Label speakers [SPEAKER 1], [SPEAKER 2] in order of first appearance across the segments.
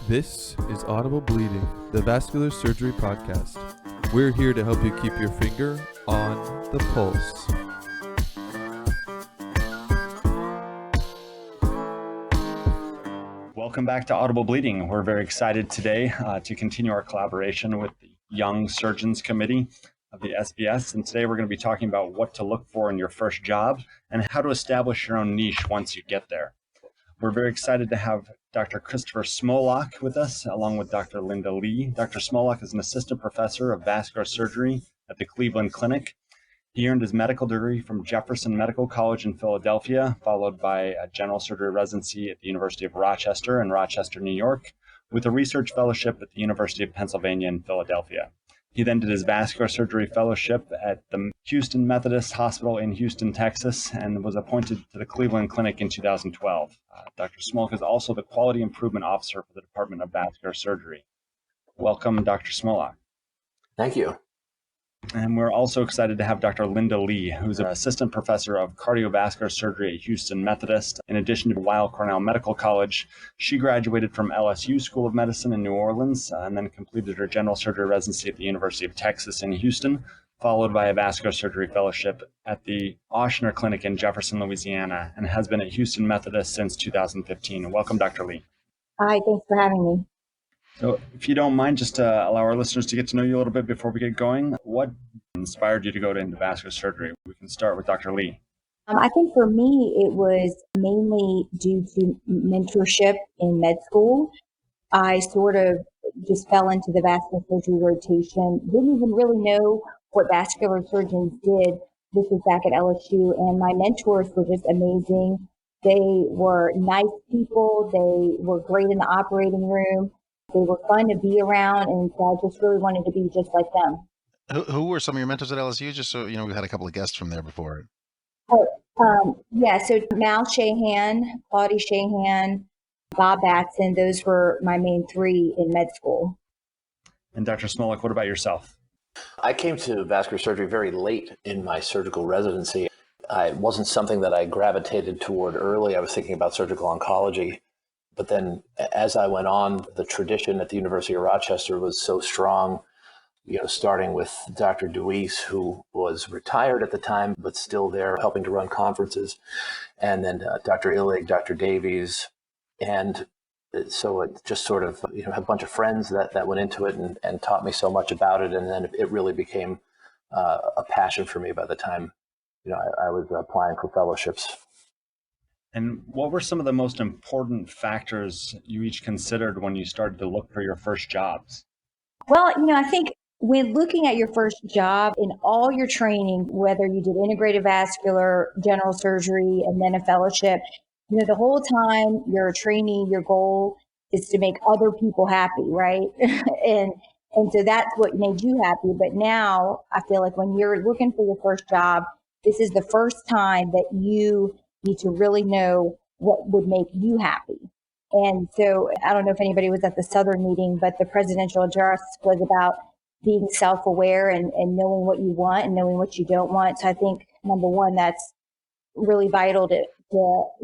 [SPEAKER 1] This is Audible Bleeding, the vascular surgery podcast. We're here to help you keep your finger on the pulse.
[SPEAKER 2] Welcome back to Audible Bleeding. We're very excited today to continue our collaboration with the Young Surgeons Committee of the SVS. And today we're going to be talking about what to look for in your first job and how to establish your own niche once you get there. We're very excited to have Dr. Christopher Smolock with us, along with Dr. Linda Lee. Dr. Smolock is an assistant professor of vascular surgery at the Cleveland Clinic. He earned his medical degree from Jefferson Medical College in Philadelphia, followed by a general surgery residency at the University of Rochester in Rochester, New York, with a research fellowship at the University of Pennsylvania in Philadelphia. He then did his vascular surgery fellowship at the Houston Methodist Hospital in Houston, Texas, and was appointed to the Cleveland Clinic in 2012. Dr. Smolock is also the Quality Improvement Officer for the Department of Vascular Surgery. Welcome, Dr. Smolock.
[SPEAKER 3] Thank you.
[SPEAKER 2] And we're also excited to have Dr. Linda Lee, who's an assistant professor of cardiovascular surgery at Houston Methodist. In addition to Weill Cornell Medical College, she graduated from LSU School of Medicine in New Orleans and then completed her general surgery residency at the University of Texas in Houston, followed by a vascular surgery fellowship at the Ochsner Clinic in Jefferson, Louisiana, and has been at Houston Methodist since 2015. Welcome, Dr. Lee.
[SPEAKER 4] Hi, thanks for having me.
[SPEAKER 2] So if you don't mind, just to allow our listeners to get to know you a little bit before we get going, what inspired you to go into vascular surgery? We can start with Dr. Lee.
[SPEAKER 4] I think for me, it was mainly due to mentorship in med school. I sort of just fell into the vascular surgery rotation, didn't even really know what vascular surgeons did. This was back at LSU, and my mentors were just amazing. They were nice people. They were great in the operating room. They were fun to be around, and so I just really wanted to be just like them.
[SPEAKER 5] Who were some of your mentors at LSU? Just so you know, we've had a couple of guests from there before.
[SPEAKER 4] So Mal Shahan, Claudia Shahan, Bob Batson, those were my main three in med school.
[SPEAKER 2] And Dr. Smolock, what about yourself?
[SPEAKER 3] I came to vascular surgery very late in my surgical residency. It wasn't something that I gravitated toward early. I was thinking about surgical oncology. But then as I went on, the tradition at the University of Rochester was so strong, starting with Dr. Deweese, who was retired at the time, but still there helping to run conferences. And then Dr. Illig, Dr. Davies. And so it just sort of, had a bunch of friends that went into it and taught me so much about it. And then it really became a passion for me by the time, I was applying for fellowships.
[SPEAKER 2] And what were some of the most important factors you each considered when you started to look for your first jobs?
[SPEAKER 4] Well, I think when looking at your first job in all your training, whether you did integrated vascular, general surgery, and then a fellowship, the whole time you're a trainee, your goal is to make other people happy, right? and so that's what made you happy. But now I feel like when you're looking for your first job, this is the first time that you need to really know what would make you happy. And so I don't know if anybody was at the Southern meeting, but the presidential address was about being self-aware and knowing what you want and knowing what you don't want. So I think, number one, that's really vital to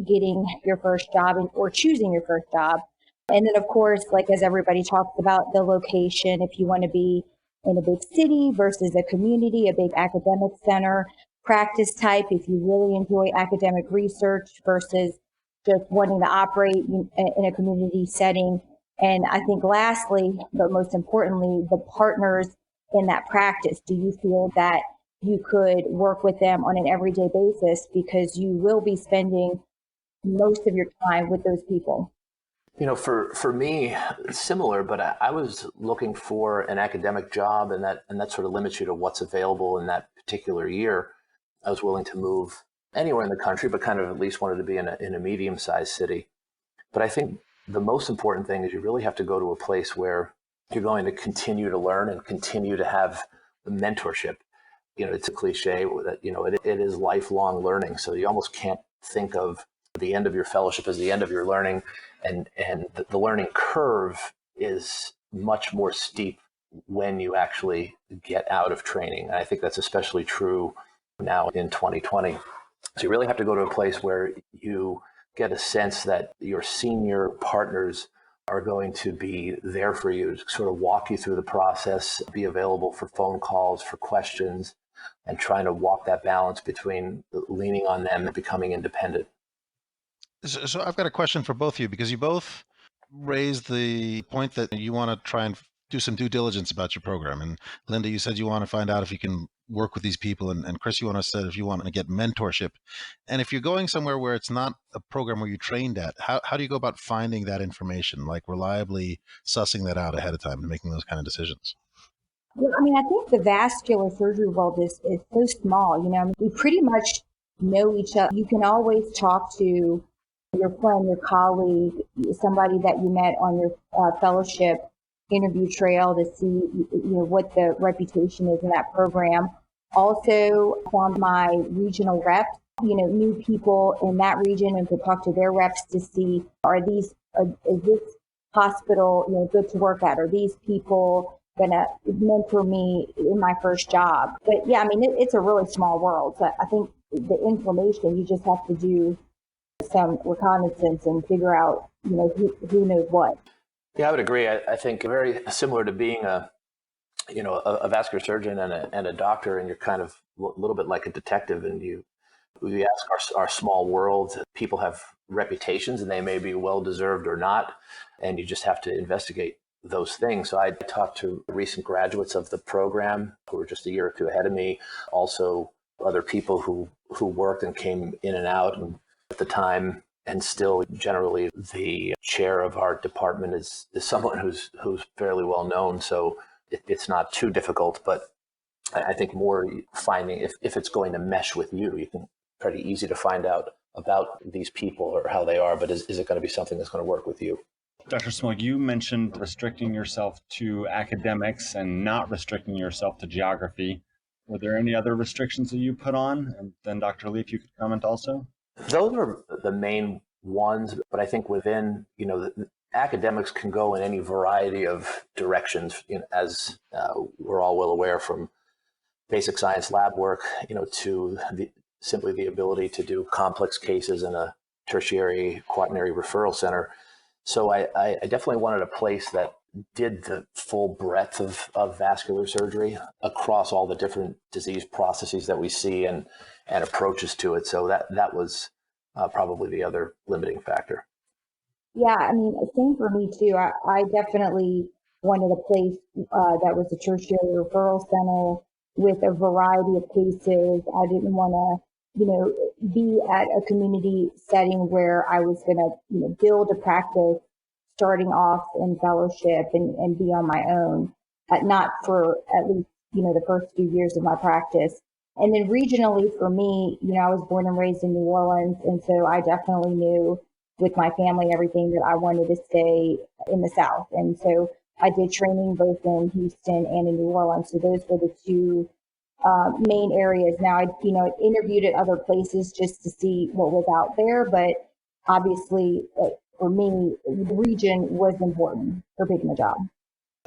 [SPEAKER 4] getting your first job or choosing your first job. And then, of course, like as everybody talks about, the location, if you want to be in a big city versus a community, a big academic center, practice type, if you really enjoy academic research versus just wanting to operate in a community setting. And I think lastly, but most importantly, the partners in that practice. Do you feel that you could work with them on an everyday basis because you will be spending most of your time with those people?
[SPEAKER 3] For me, similar, but I was looking for an academic job, and that sort of limits you to what's available in that particular year. I was willing to move anywhere in the country, but kind of at least wanted to be in a medium-sized city. But I think the most important thing is you really have to go to a place where you're going to continue to learn and continue to have mentorship. It's a cliche that, it is lifelong learning. So you almost can't think of the end of your fellowship as the end of your learning. And the learning curve is much more steep when you actually get out of training. And I think that's especially true now in 2020. So you really have to go to a place where you get a sense that your senior partners are going to be there for you to sort of walk you through the process, be available for phone calls, for questions, and trying to walk that balance between leaning on them and becoming independent.
[SPEAKER 5] So I've got a question for both of you, because you both raised the point that you want to try and do some due diligence about your program. And Linda, you said you want to find out if you can work with these people. And Chris, you want to said if you want to get mentorship. And if you're going somewhere where it's not a program where you trained at, how do you go about finding that information, like reliably sussing that out ahead of time and making those kind of decisions?
[SPEAKER 4] Well, I mean, I think the vascular surgery world is so small. I mean, we pretty much know each other. You can always talk to your friend, your colleague, somebody that you met on your fellowship interview trail to see, what the reputation is in that program. Also, from my regional reps, new people in that region and could talk to their reps to see, is this hospital, good to work at? Are these people going to mentor me in my first job? But yeah, I mean, it's a really small world. So I think the information, you just have to do some reconnaissance and figure out, who knows what.
[SPEAKER 3] Yeah, I would agree. I think very similar to being a vascular surgeon and a doctor, and you're kind of a little bit like a detective, and we ask our small world. People have reputations, and they may be well-deserved or not, and you just have to investigate those things. So I talked to recent graduates of the program who were just a year or two ahead of me, also other people who worked and came in and out and at the time, and still generally the chair of our department is someone who's fairly well known. So it's not too difficult, but I think more finding if it's going to mesh with you can pretty easy to find out about these people or how they are, but is it going to be something that's going to work with you?
[SPEAKER 2] Dr. Smolock, you mentioned restricting yourself to academics and not restricting yourself to geography. Were there any other restrictions that you put on? And then Dr. Lee, if you could comment also.
[SPEAKER 3] Those are the main ones, but I think within, the academics can go in any variety of directions, as we're all well aware, from basic science lab work, to simply the ability to do complex cases in a tertiary quaternary referral center. So I definitely wanted a place that did the full breadth of vascular surgery across all the different disease processes that we see and approaches to it. So that was probably the other limiting factor.
[SPEAKER 4] Yeah, I mean, same for me too. I definitely wanted a place that was a tertiary referral center with a variety of cases. I didn't want to, be at a community setting where I was going to, build a practice starting off in fellowship and be on my own, not for at least, the first few years of my practice. And then regionally for me, I was born and raised in New Orleans. And so I definitely knew with my family, everything that I wanted to stay in the South. And so I did training both in Houston and in New Orleans. So those were the two main areas. Now, I interviewed at other places just to see what was out there. But obviously, for me, the region was important for picking a job.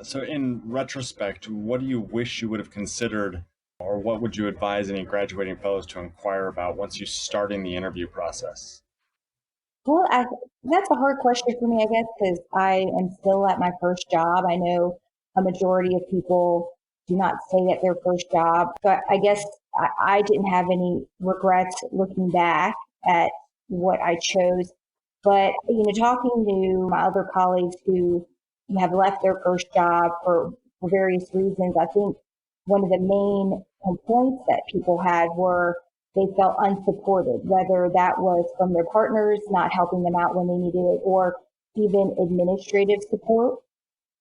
[SPEAKER 2] So in retrospect, what do you wish you would have considered, or what would you advise any graduating fellows to inquire about once you start in the interview process?
[SPEAKER 4] Well, that's a hard question for me, I guess, because I am still at my first job. I know a majority of people do not stay at their first job. So I guess I didn't have any regrets looking back at what I chose. But, talking to my other colleagues who have left their first job for various reasons, I think one of the main complaints that people had were they felt unsupported, whether that was from their partners not helping them out when they needed it, or even administrative support.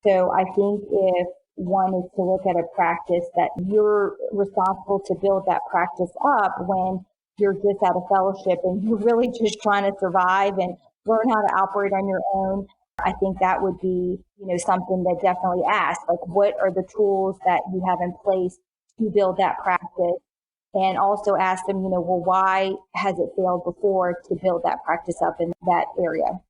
[SPEAKER 4] So I think if one is to look at a practice that you're responsible to build that practice up when you're just out of fellowship and you're really just trying to survive and learn how to operate on your own, I think that would be, something that definitely asks, like, what are the tools that you have in place to build that practice? And also ask them, well, why has it failed before to build that practice up in that area?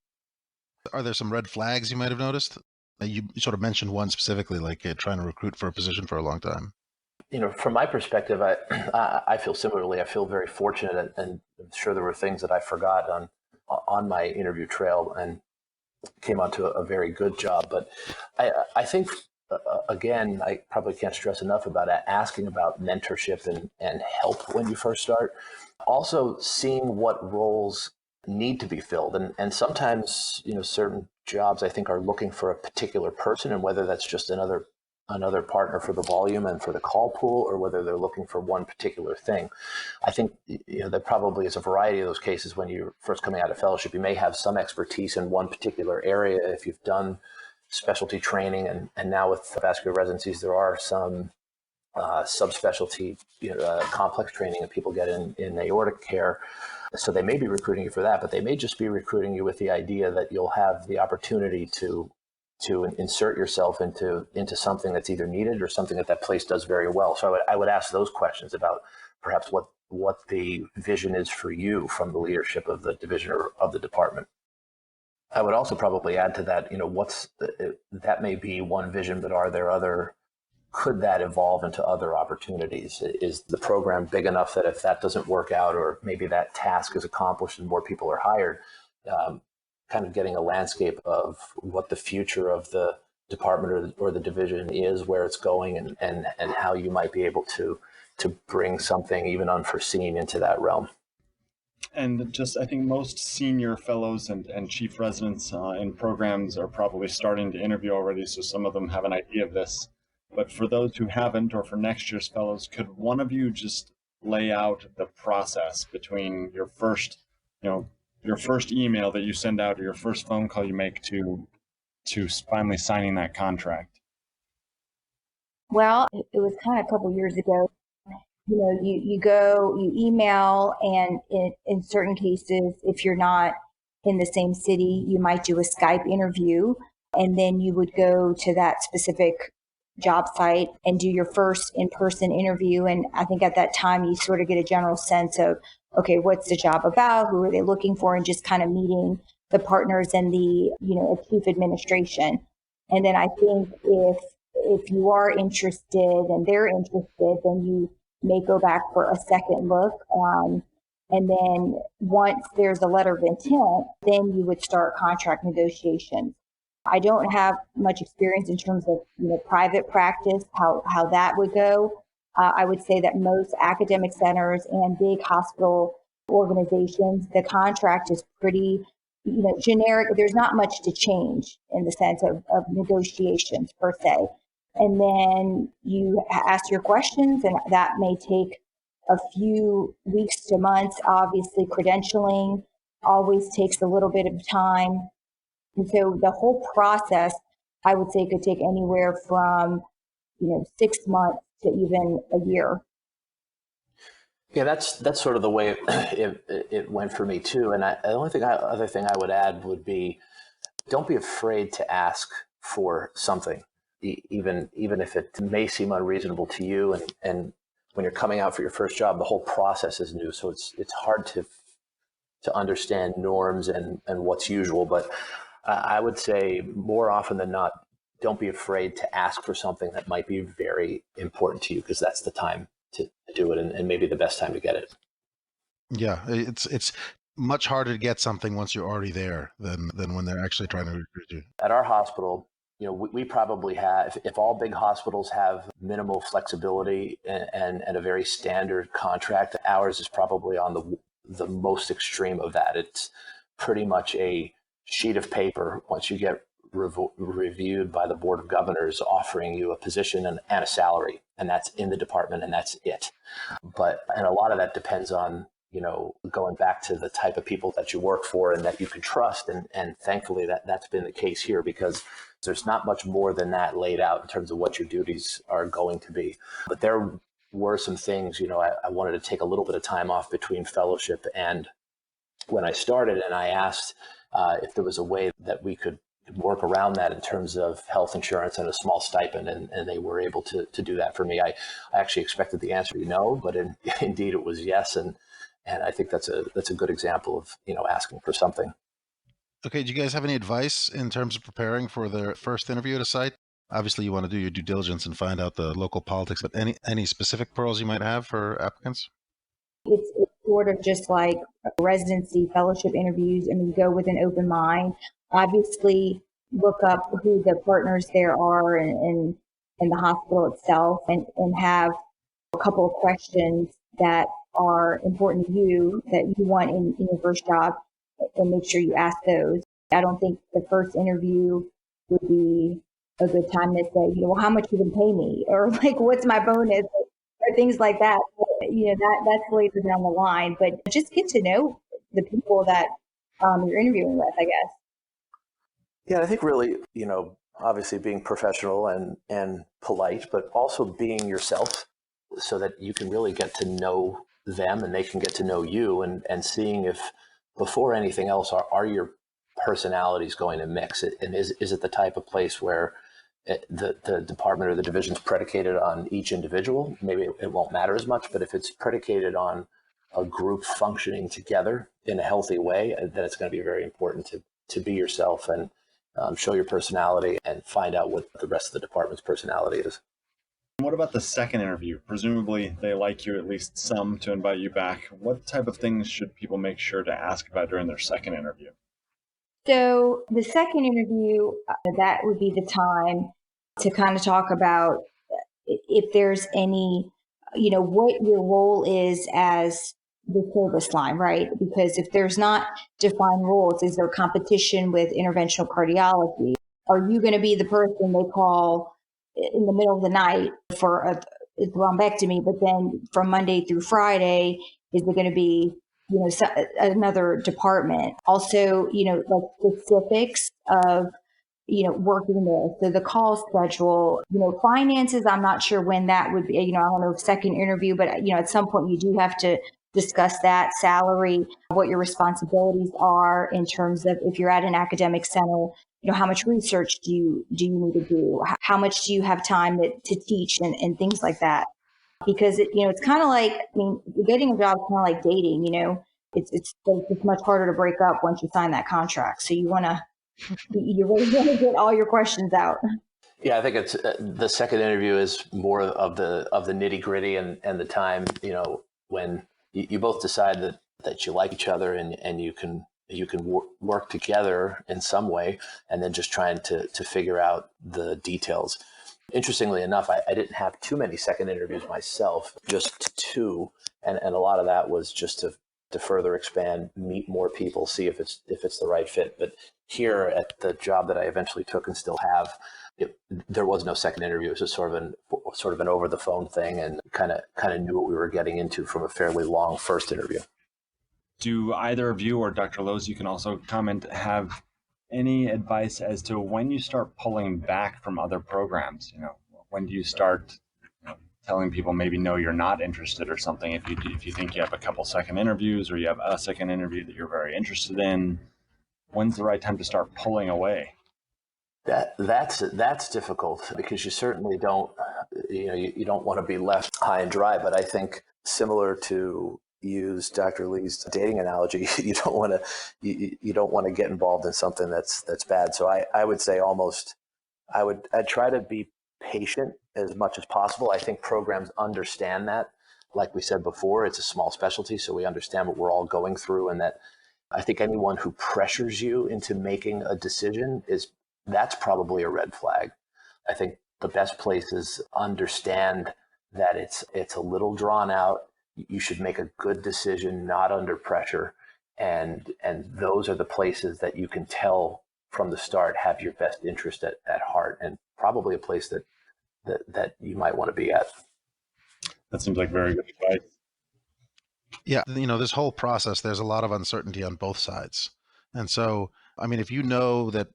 [SPEAKER 5] Are there some red flags you might have noticed? You sort of mentioned one specifically, like trying to recruit for a position for a long time.
[SPEAKER 3] From my perspective, I feel similarly. I feel very fortunate, and I'm sure there were things that I forgot on my interview trail. And came onto a very good job. But I think, again, I probably can't stress enough about asking about mentorship and help when you first start. Also seeing what roles need to be filled. And sometimes, certain jobs I think are looking for a particular person, and whether that's just another partner for the volume and for the call pool, or whether they're looking for one particular thing. I think there probably is a variety of those cases. When you're first coming out of fellowship, you may have some expertise in one particular area if you've done specialty training, and now with vascular residencies, there are some subspecialty complex training that people get in aortic care. So they may be recruiting you for that, but they may just be recruiting you with the idea that you'll have the opportunity to insert yourself into something that's either needed or something that place does very well. So I would ask those questions about perhaps what the vision is for you from the leadership of the division or of the department. I would also probably add to that, that may be one vision, but are there could that evolve into other opportunities? Is the program big enough that if that doesn't work out, or maybe that task is accomplished and more people are hired, kind of getting a landscape of what the future of the department or the division is, where it's going, and how you might be able to bring something even unforeseen into that realm.
[SPEAKER 2] And just, I think most senior fellows and chief residents in programs are probably starting to interview already, so some of them have an idea of this. But for those who haven't, or for next year's fellows, could one of you just lay out the process between your first email that you send out, or your first phone call you make to finally signing that contract?
[SPEAKER 4] Well, it was kind of a couple years ago. You email, and in certain cases, if you're not in the same city, you might do a Skype interview, and then you would go to that specific job site and do your first in-person interview. And I think at that time you sort of get a general sense of, okay, what's the job about? Who are they looking for? And just kind of meeting the partners and the, chief administration. And then I think if you are interested and they're interested, then you may go back for a second look. And then once there's a letter of intent, then you would start contract negotiations. I don't have much experience in terms of private practice, how that would go. I would say that most academic centers and big hospital organizations, the contract is pretty generic. There's not much to change in the sense of negotiations per se. And then you ask your questions, and that may take a few weeks to months. Obviously, credentialing always takes a little bit of time. And so the whole process, I would say, could take anywhere from, 6 months to even a year.
[SPEAKER 3] Yeah, that's sort of the way it went for me too. And the only other thing I would add would be, don't be afraid to ask for something, even if it may seem unreasonable to you. And when you're coming out for your first job, the whole process is new, so it's hard to understand norms and what's usual. But I would say more often than not, don't be afraid to ask for something that might be very important to you, because that's the time to do it, and maybe the best time to get it.
[SPEAKER 5] Yeah, it's much harder to get something once you're already there than when they're actually trying to recruit you.
[SPEAKER 3] At our hospital, we probably have, if all big hospitals have minimal flexibility and a very standard contract, ours is probably on the most extreme of that. It's pretty much a sheet of paper once you get reviewed by the Board of Governors, offering you a position and a salary, and that's in the department, and that's it. And a lot of that depends on going back to the type of people that you work for and that you can trust, and thankfully that's been the case here, because there's not much more than that laid out in terms of what your duties are going to be. But there were some things, I wanted to take a little bit of time off between fellowship and when I started, and I asked if there was a way that we could work around that in terms of health insurance and a small stipend, and they were able to do that for me. I actually expected the answer to be no, but indeed it was yes, and I think that's a good example of asking for something.
[SPEAKER 5] Okay, do you guys have any advice in terms of preparing for the first interview at a site? Obviously, you want to do your due diligence and find out the local politics, but any specific pearls you might have for applicants?
[SPEAKER 4] It's sort of just like residency fellowship interviews, and we go with an open mind. Obviously, look up who the partners there are in the hospital itself, and have a couple of questions that are important to you that you want in your first job, and make sure you ask those. I don't think the first interview would be a good time to say, well, how much you can pay me, or like, what's my bonus, or things like that. That's later down the line. But just get to know the people that you're interviewing with, I guess.
[SPEAKER 3] Yeah, I think really, obviously being professional and polite, but also being yourself so that you can really get to know them and they can get to know you, and seeing if, before anything else, are your personalities going to mix it, and is it the type of place where the department or the division is predicated on each individual? Maybe it won't matter as much, but if it's predicated on a group functioning together in a healthy way, then it's going to be very important to be yourself and show your personality and find out what the rest of the department's personality is.
[SPEAKER 2] What about the second interview? Presumably they like you at least some to invite you back. What type of things should people make sure to ask about during their second interview?
[SPEAKER 4] So the second interview, that would be the time to kind of talk about if there's any, what your role is as the service line, right? Because if there's not defined roles, is there competition with interventional cardiology? Are you going to be the person they call in the middle of the night for a thrombectomy, but then from Monday through Friday, is it going to be, another department? Also, like specifics of, working there. So the call schedule, finances, I'm not sure when that would be, I don't know, second interview, but, at some point you do have to discuss that salary, what your responsibilities are in terms of if you're at an academic center, how much research do you need to do? How much do you have time to teach and things like that? Because it's kind of like, getting a job is kind of like dating. It's much harder to break up once you sign that contract. So you really want to get all your questions out.
[SPEAKER 3] Yeah, I think it's the second interview is more of the nitty gritty and the time, when you both decide that you like each other and you can work together in some way, and then just trying to figure out the details. Interestingly enough, I didn't have too many second interviews myself, just two. And a lot of that was just to further expand, meet more people, see if it's the right fit. But here at the job that I eventually took and still have, there was no second interview. It was just sort of an over the phone thing, and kind of knew what we were getting into from a fairly long first interview.
[SPEAKER 2] Do either of you, or Dr. Lowe's, you can also comment, have any advice as to when you start pulling back from other programs? When do you start telling people maybe no, you're not interested or something? If you think you have a couple second interviews, or you have a second interview that you're very interested in, when's the right time to start pulling away?
[SPEAKER 3] That's difficult, because you certainly don't you don't want to be left high and dry. But I think, similar to use Dr. Lee's dating analogy, you don't want to get involved in something that's bad. So I would say I'd try to be patient as much as possible. I think programs understand that. Like we said before, it's a small specialty, so we understand what we're all going through, and that I think anyone who pressures you into making a decision that's probably a red flag. I think the best places understand that it's a little drawn out. You should make a good decision, not under pressure. And those are the places that you can tell from the start have your best interest at heart, and probably a place that you might want to be at.
[SPEAKER 2] That seems like very good advice.
[SPEAKER 5] Yeah, this whole process, there's a lot of uncertainty on both sides. And so, if you know that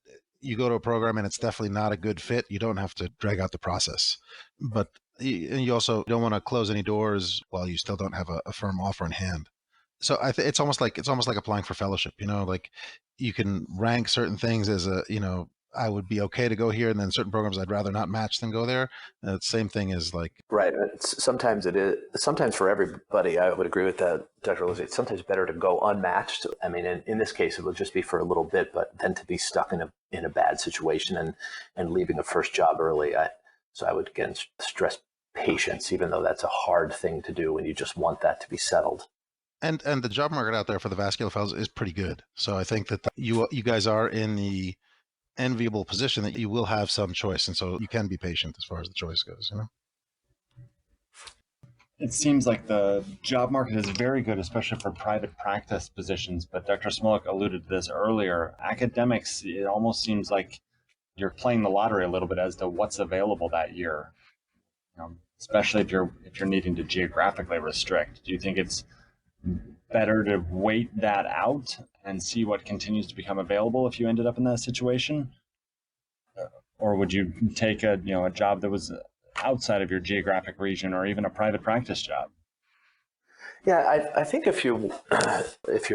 [SPEAKER 5] you go to a program and it's definitely not a good fit, you don't have to drag out the process. But you also don't want to close any doors while you still don't have a firm offer in hand. So it's almost like applying for fellowship. Like you can rank certain things as I would be okay to go here, and then certain programs I'd rather not match than go there. Same thing is like
[SPEAKER 3] right. Sometimes it is. Sometimes for everybody, I would agree with that, Dr. Lizzie. It's sometimes better to go unmatched. In this case, it would just be for a little bit, but then to be stuck in a bad situation and leaving a first job early. So I would again stress patience, even though that's a hard thing to do when you just want that to be settled.
[SPEAKER 5] And the job market out there for the vascular fellows is pretty good. So I think that you guys are in the enviable position that you will have some choice, and so you can be patient as far as the choice goes.
[SPEAKER 2] It seems like the job market is very good, especially for private practice positions. But Dr. Smolock alluded to this earlier. Academics, it almost seems like you're playing the lottery a little bit as to what's available that year. Especially if you're needing to geographically restrict. Do you think it's better to wait that out and see what continues to become available if you ended up in that situation? Or would you take a job that was outside of your geographic region, or even a private practice job?
[SPEAKER 3] Yeah, I think if you're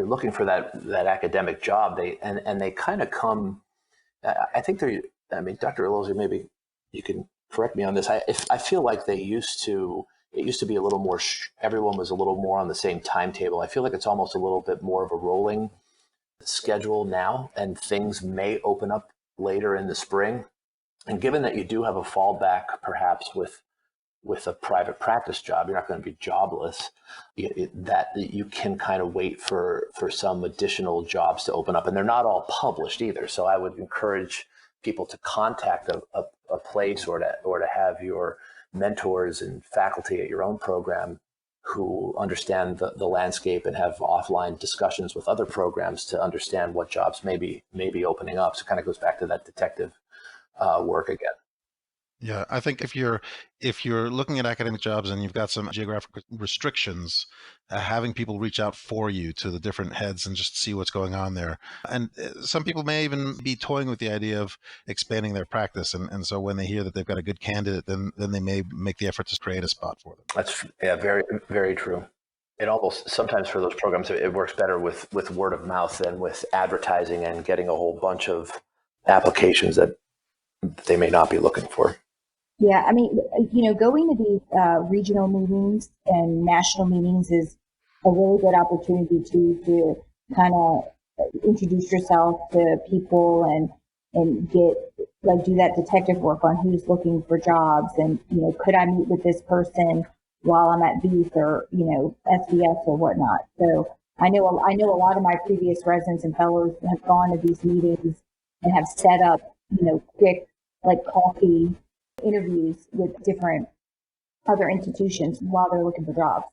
[SPEAKER 3] looking for that academic job, they kind of come. I think they're. I mean, Dr. Elosi, maybe you can correct me on this. I feel like it used to be a little more. Everyone was a little more on the same timetable. I feel like it's almost a little bit more of a rolling schedule now, and things may open up later in the spring. And given that you do have a fallback, perhaps with a private practice job, you're not going to be jobless. That you can kind of wait for some additional jobs to open up, and they're not all published either. So I would encourage people to contact a place or to have your mentors and faculty at your own program who understand the landscape and have offline discussions with other programs to understand what jobs may be opening up. So it kind of goes back to that detective work again.
[SPEAKER 5] Yeah, I think if you're looking at academic jobs and you've got some geographic restrictions, having people reach out for you to the different heads and just see what's going on there. And some people may even be toying with the idea of expanding their practice, and so when they hear that they've got a good candidate, then they may make the effort to create a spot for them.
[SPEAKER 3] That's very, very true. It almost sometimes for those programs it works better with word of mouth than with advertising and getting a whole bunch of applications that they may not be looking for.
[SPEAKER 4] Yeah, I mean, going to these regional meetings and national meetings is a really good opportunity to kind of introduce yourself to people and get do that detective work on who's looking for jobs, and could I meet with this person while I'm at VEITH or SVS or whatnot. So I know a lot of my previous residents and fellows have gone to these meetings and have set up quick coffee interviews with different other institutions while they're looking for jobs.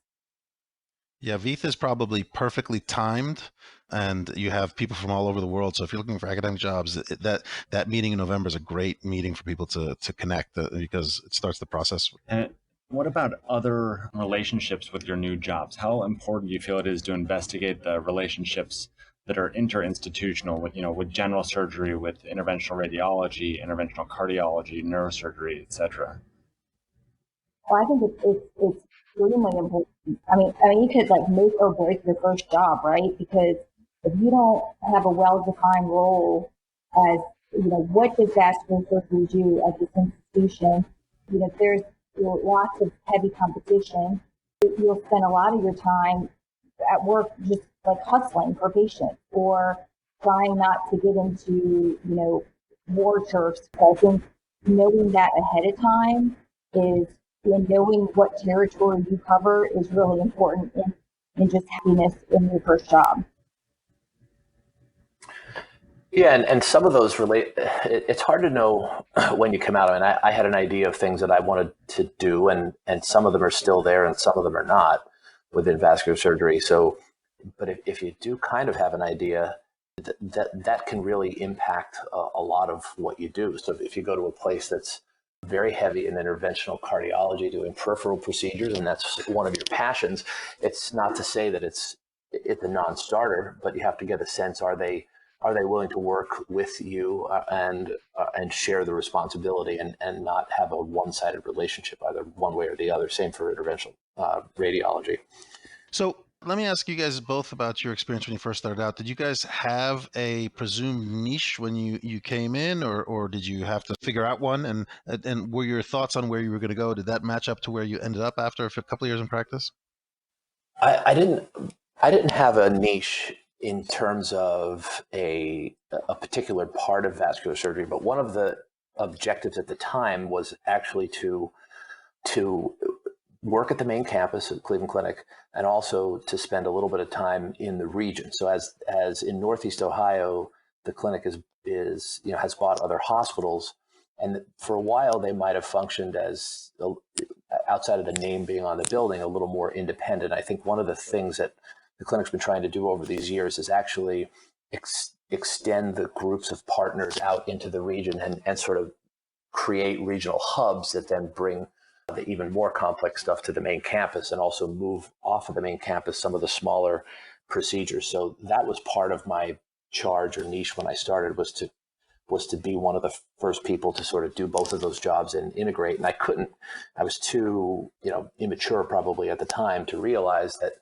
[SPEAKER 5] Yeah, VEITH is probably perfectly timed, and you have people from all over the world. So if you're looking for academic jobs, that meeting in November is a great meeting for people to connect because it starts the process.
[SPEAKER 2] And what about other relationships with your new jobs? How important do you feel it is to investigate the relationships that are interinstitutional with general surgery, with interventional radiology, interventional cardiology, neurosurgery, etc.?
[SPEAKER 4] Well, I think it's extremely important. I mean, you could make or break your first job, right? Because if you don't have a well-defined role as what does vascular surgery do at this institution? There's lots of heavy competition. You'll spend a lot of your time at work just hustling for patients or trying not to get into, war turfs. I think knowing that ahead of time knowing what territory you cover is really important in just happiness in your first job.
[SPEAKER 3] Yeah, and some of those it's hard to know when you come out. I mean, I had an idea of things that I wanted to do, and some of them are still there and some of them are not within vascular surgery. So, but if you do kind of have an idea, that can really impact a lot of what you do. So if you go to a place that's very heavy in interventional cardiology, doing peripheral procedures, and that's one of your passions, it's not to say that it's a non-starter, but you have to get a sense: are they willing to work with you and share the responsibility and not have a one-sided relationship, either one way or the other? Same for interventional radiology.
[SPEAKER 5] So let me ask you guys both about your experience when you first started out. Did you guys have a presumed niche when you came in, or did you have to figure out one? And were your thoughts on where you were going to go, did that match up to where you ended up after a couple of years in practice?
[SPEAKER 3] I didn't have a niche in terms of a particular part of vascular surgery, but one of the objectives at the time was actually to work at the main campus at Cleveland Clinic, and also to spend a little bit of time in the region. So as in Northeast Ohio, the clinic is has bought other hospitals, and for a while they might have functioned as, outside of the name being on the building, a little more independent. I think one of the things that the clinic's been trying to do over these years is actually extend the groups of partners out into the region and sort of create regional hubs that then bring the even more complex stuff to the main campus, and also move off of the main campus some of the smaller procedures. So that was part of my charge or niche when I started, was to be one of the first people to sort of do both of those jobs and integrate. And I was too immature probably at the time to realize that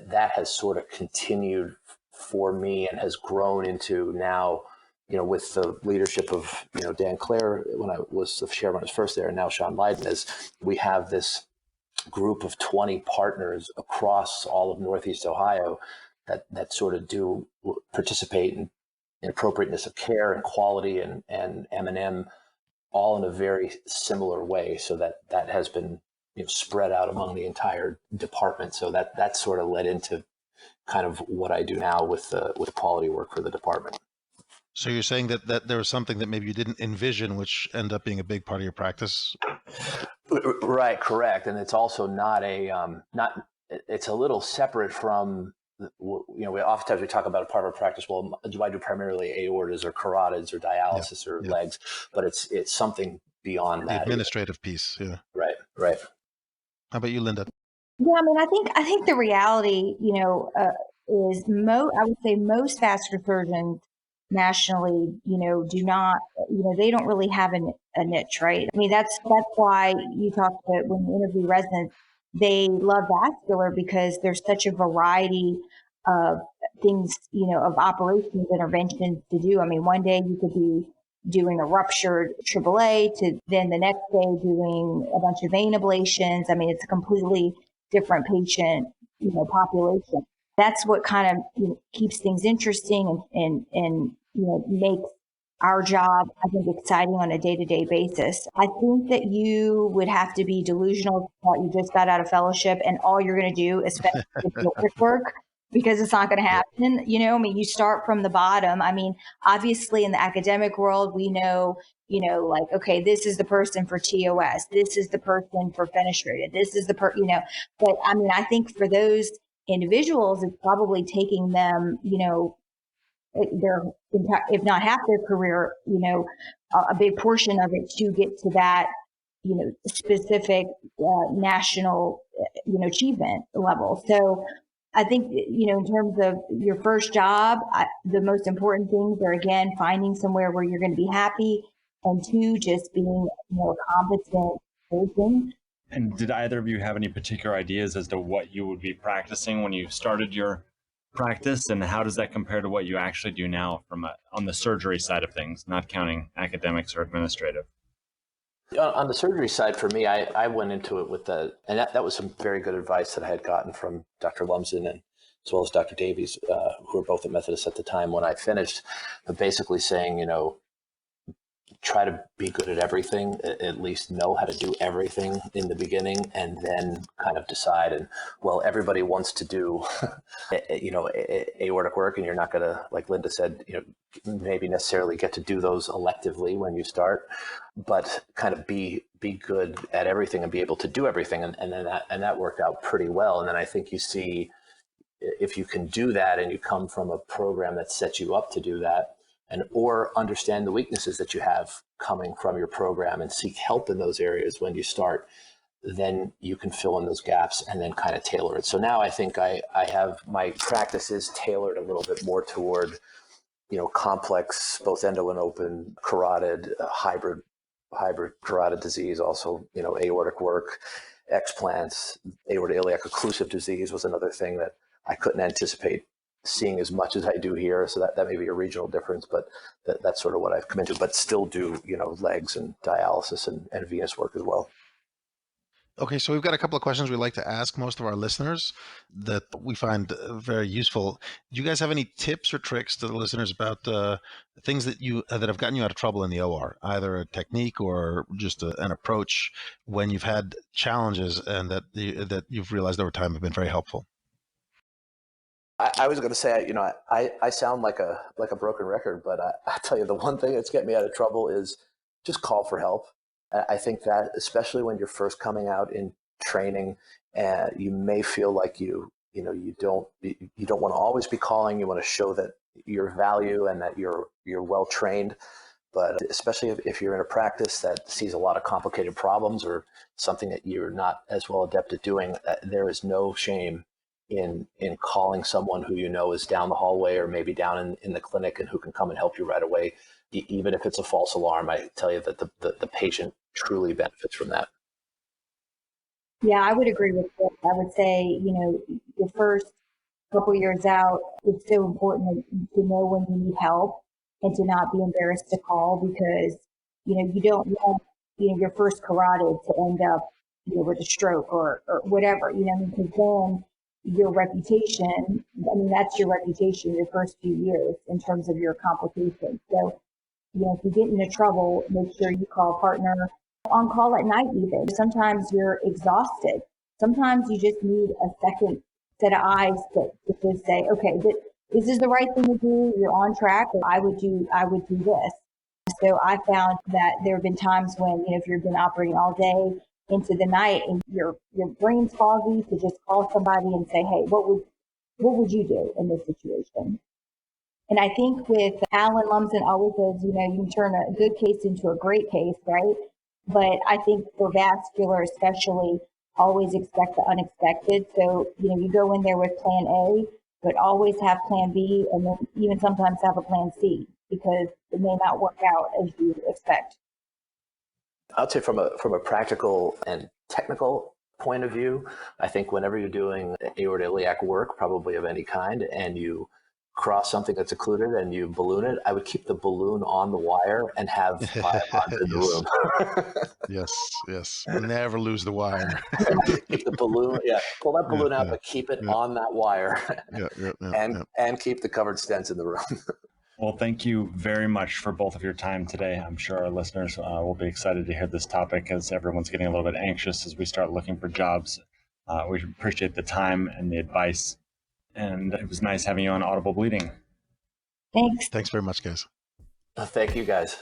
[SPEAKER 3] that has sort of continued for me and has grown into now, with the leadership of, Dan Clare, when I was the chairman, was first there, and now Sean Lydon, is we have this group of 20 partners across all of Northeast Ohio that sort of do participate in appropriateness of care and quality and M&M, all in a very similar way. So that has been spread out among the entire department. So that sort of led into kind of what I do now with quality work for the department.
[SPEAKER 5] So you're saying that there was something that maybe you didn't envision, which ended up being a big part of your practice?
[SPEAKER 3] Right, correct. And it's also not it's a little separate from, oftentimes we talk about a part of our practice. Well, do I do primarily aortas or carotids or dialysis or legs? But it's something beyond that.
[SPEAKER 5] The administrative piece, yeah.
[SPEAKER 3] Right.
[SPEAKER 5] How about you, Linda?
[SPEAKER 4] Yeah, I mean, I think the reality, is I would say most vascular surgeons nationally, do not, they don't really have a niche, right? I mean, that's why you talk to, when you interview residents, they love vascular because there's such a variety of things, of operations, interventions to do. I mean, one day you could be doing a ruptured AAA to then the next day doing a bunch of vein ablations. I mean, it's a completely different patient, population. That's what kind of keeps things interesting and makes our job, I think, exciting on a day-to-day basis. I think that you would have to be delusional if you just got out of fellowship and all you're going to do is spend work, because it's not going to happen. I mean, you start from the bottom. I mean, obviously in the academic world, we know, like, okay, this is the person for TOS. This is the person for fenestrated. This is the but I mean, I think for those individuals, it's probably taking them, their, if not half their career, a big portion of it to get to that, specific national, achievement level. So I think, in terms of your first job, the most important things are, again, finding somewhere where you're going to be happy, and two, just being a competent person.
[SPEAKER 2] And did either of you have any particular ideas as to what you would be practicing when you started your practice, and how does that compare to what you actually do now on the surgery side of things, not counting academics or administrative?
[SPEAKER 3] On the surgery side, for me, I went into it and that was some very good advice that I had gotten from Dr. Lumsden and as well as Dr. Davies, who were both at Methodist at the time when I finished, but basically saying, try to be good at everything, at least know how to do everything in the beginning, and then kind of decide. And well, everybody wants to do, aortic work, and you're not going to, like Linda said, maybe necessarily get to do those electively when you start, but kind of be good at everything and be able to do everything. And then that worked out pretty well. And then I think you see, if you can do that and you come from a program that sets you up to do that, or understand the weaknesses that you have coming from your program and seek help in those areas when you start, then you can fill in those gaps and then kind of tailor it. So now I think I have my practices tailored a little bit more toward, complex, both endo and open, carotid, hybrid carotid disease, also, aortic work, explants, aortic occlusive disease was another thing that I couldn't anticipate seeing as much as I do here. So that may be a regional difference, but that's sort of what I've come into, but still do, legs and dialysis and venous work as well.
[SPEAKER 5] Okay, so we've got a couple of questions we'd like to ask most of our listeners that we find very useful. Do you guys have any tips or tricks to the listeners about things that that have gotten you out of trouble in the OR, either a technique or just an approach when you've had challenges and that you've realized over time have been very helpful?
[SPEAKER 3] I was going to say, I sound like a broken record, but I tell you, the one thing that's getting me out of trouble is just call for help. I think that especially when you're first coming out in training, you may feel like you don't want to always be calling. You want to show that your value and that you're well trained. But especially if you're in a practice that sees a lot of complicated problems or something that you're not as well adept at doing, there is no shame in calling someone who you know is down the hallway or maybe down in the clinic and who can come and help you right away. Even if it's a false alarm, I tell you that the patient truly benefits from that.
[SPEAKER 4] Yeah, I would agree with this. I would say, the first couple years out, it's so important to know when you need help and to not be embarrassed to call because, you don't want, your first carotid to end up, with a stroke or whatever, because then your reputation, that's your reputation your first few years in terms of your complications. So, if you get into trouble, make sure you call a partner on call at night even. Sometimes you're exhausted. Sometimes you just need a second set of eyes to just say, okay, this is the right thing to do. You're on track. I would do this. So I found that there have been times when, if you've been operating all day into the night and your brain's foggy, to just call somebody and say, hey, what would you do in this situation? And I think with Alan Lumsden always says, you can turn a good case into a great case, right? But I think for vascular especially, always expect the unexpected. So, you go in there with plan A, but always have plan B and then even sometimes have a plan C because it may not work out as you expect.
[SPEAKER 3] I'd say from a practical and technical point of view, I think whenever you're doing aortoiliac work, probably of any kind, and you cross something that's occluded and you balloon it, I would keep the balloon on the wire and have biologs in the room.
[SPEAKER 5] Yes. Never lose the wire.
[SPEAKER 3] Keep the balloon, pull that balloon out, but keep it on that wire and keep the covered stents in the room.
[SPEAKER 2] Well, thank you very much for both of your time today. I'm sure our listeners will be excited to hear this topic as everyone's getting a little bit anxious as we start looking for jobs. We appreciate the time and the advice. And it was nice having you on Audible Bleeding.
[SPEAKER 4] Thanks.
[SPEAKER 5] Thanks very much, guys.
[SPEAKER 3] Thank you, guys.